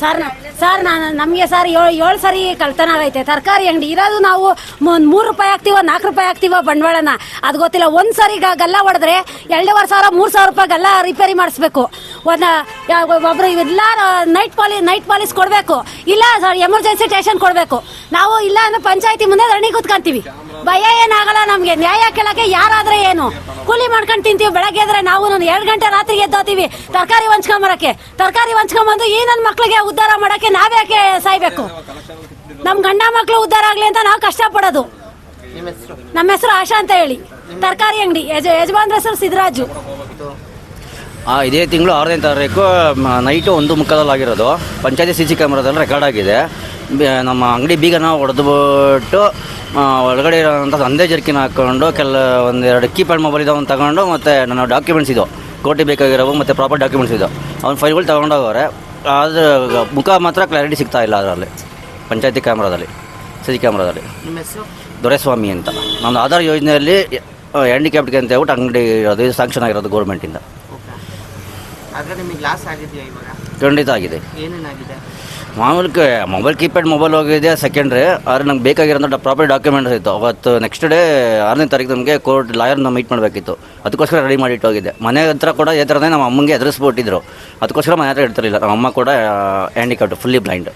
Sir ನಮಗೆ sir ಏಳು ಸರಿ ಕಳ್ತನ ಆಗೈತೆ. ತರಕಾರಿ ಅಂಗಡಿ ಇರೋದು ನಾವು 3 ರೂಪಾಯಿ ಹಾಕ್ತೀವ 4 ರೂಪಾಯಿ ಹಾಕ್ತೀವ ಬಂಡವಾಳನ, ಅದು ಗೊತ್ತಿಲ್ಲ. ಒಂದು ಸರಿ ಗಲ್ಲ ಹೊಡೆದ್ರೆ 2,500 3,000 ರೂಪಾಯಿ ಗಲ್ಲ ರಿಪೇರಿ ಮಾಡಿಸ್ಬೇಕು. ಒಬ್ರು ಇಲ್ಲ ನೈಟ್ ಪಾಲಿಸ್ ಕೊಡಬೇಕು, ಇಲ್ಲ ಎಮರ್ಜೆನ್ಸಿ ಸ್ಟೇಷನ್ ಕೊಡಬೇಕು. ನಾವು ಇಲ್ಲ ಅಂದ್ರೆ ಪಂಚಾಯತಿ ಮುಂದೆ ಧರಣಿ ಕೂತ್ಕೊಂತೀವಿ. ಭಯ ಏನಾಗಲ್ಲ ನಮಗೆ. ನ್ಯಾಯ ಕೇಳಕ್ಕೆ ಯಾರಾದ್ರೆ ಏನು, ಕೂಲಿ ಮಾಡ್ಕೊಂಡು ತಿಂತೀವಿ. ಬೆಳಗ್ಗೆ ಎದ್ರೆ ನಾವು 2 ಗಂಟೆ ರಾತ್ರಿಗೆ ಎದ್ದೋತೀವಿ ತರಕಾರಿ ಹೊಂಚ್ಕೊಂಬಂದು ಈ ನನ್ನ ಮಕ್ಳಿಗೆ ಉದ್ಧಾರ ಮಾಡಕ್ಕೆ ನಾವ್ಯಾಕೆ ಸಾಯ್ಬೇಕು? ನಮ್ ಗಂಡ ಮಕ್ಳು ಉದ್ಧಾರ ಆಗ್ಲಿ ಅಂತ ನಾವು ಕಷ್ಟಪಡೋದು. ನಮ್ಮ ಹೆಸರು ಆಶಾ ಅಂತ ಹೇಳಿ, ತರಕಾರಿ ಅಂಗಡಿ ಯಜಮಾನ್ರ ಹೆಸರು ಸಿದ್ದರಾಜು. ಇದೇ ತಿಂಗಳು 6ನೇ ತಾರೀಕು ನೈಟು 1:15 ಆಗಿರೋದು. ಪಂಚಾಯತಿ CC ಕ್ಯಾಮ್ರಾದಲ್ಲಿ ರೆಕಾರ್ಡ್ ಆಗಿದೆ. ನಮ್ಮ ಅಂಗಡಿ ಬೀಗನ ಹೊಡೆದ್ಬಿಟ್ಟು ಒಳಗಡೆ ಇರೋಂಥ ಒಂದೇ ಜರ್ಕಿನ ಹಾಕ್ಕೊಂಡು ಒಂದೆರಡು ಕೀಪ್ಯಾಡ್ ಮೊಬೈಲ್ ಇದಾವೆ ತಗೊಂಡು, ಮತ್ತು ನನ್ನ ಡಾಕ್ಯುಮೆಂಟ್ಸ್ ಇದು ಕೋರ್ಟಿಗೆ ಬೇಕಾಗಿರೋವು ಮತ್ತು ಪ್ರಾಪರ್ ಡಾಕ್ಯುಮೆಂಟ್ಸ್ ಇದು ಅವ್ನ ಫೈಲ್ಗಳು ತಗೊಂಡೋಗವ್ರೆ. ಆದರೆ ಮುಖ ಮಾತ್ರ ಕ್ಲಾರಿಟಿ ಸಿಗ್ತಾ ಇಲ್ಲ ಅದರಲ್ಲಿ ಪಂಚಾಯತಿ ಕ್ಯಾಮ್ರಾದಲ್ಲಿ CC ಕ್ಯಾಮ್ರಾದಲ್ಲಿ. ದೊರೆಸ್ವಾಮಿ ಅಂತ. ನಮ್ಮ ಆಧಾರ್ ಯೋಜನೆಯಲ್ಲಿ ಹ್ಯಾಂಡಿಕ್ಯಾಪ್ಟ್ಗೆ ಅಂತ ಹೇಳ್ಬಿಟ್ಟು ಅಂಗಡಿ ಅದು ಸ್ಯಾಂಕ್ಷನ್ ಆಗಿರೋದು ಗೌರ್ಮೆಂಟಿಂದ. ಖಂಡಿತ ಆಗಿದೆ. ಮಾಮೂಲಿ ಮೊಬೈಲ್ ಕೀಪ್ಯಾಡ್ ಮೊಬೈಲ್ ಹೋಗಿದೆ ಸೆಕೆಂಡ್ರಿ. ಆದರೆ ನಂಗೆ ಬೇಕಾಗಿರೋಂಥ ಪ್ರಾಪರ್ ಡಾಕ್ಯುಮೆಂಟ್ಸ್ ಇತ್ತು. ಅವತ್ತು ನೆಕ್ಸ್ಟ್ ಡೇ 6ನೇ ತಾರೀಕು ನಮಗೆ ಕೋರ್ಟ್ ಲಾಯರ್ನ ಮೀಟ್ ಮಾಡಬೇಕಿತ್ತು. ಅದಕ್ಕೋಸ್ಕರ ರೆಡಿ ಮಾಡಿಟ್ಟು ಹೋಗಿದ್ದೆ. ಮನೆ ಹತ್ರ ಕೂಡ ಈ ಥರನೇ ನಮ್ಮ ಅಮ್ಮಂಗೆ ಎದುರಿಸ್ಬಿಟ್ಟಿದ್ರು. ಅದಕ್ಕೋಸ್ಕರ ಮನೆ ಹತ್ರ ಇಡ್ತಿರಲಿಲ್ಲ. ನಮ್ಮ ಅಮ್ಮ ಕೂಡ ಹ್ಯಾಂಡಿಕ್ಯಾಪ್ಟ್, ಫುಲ್ಲಿ ಬ್ಲೈಂಡ್.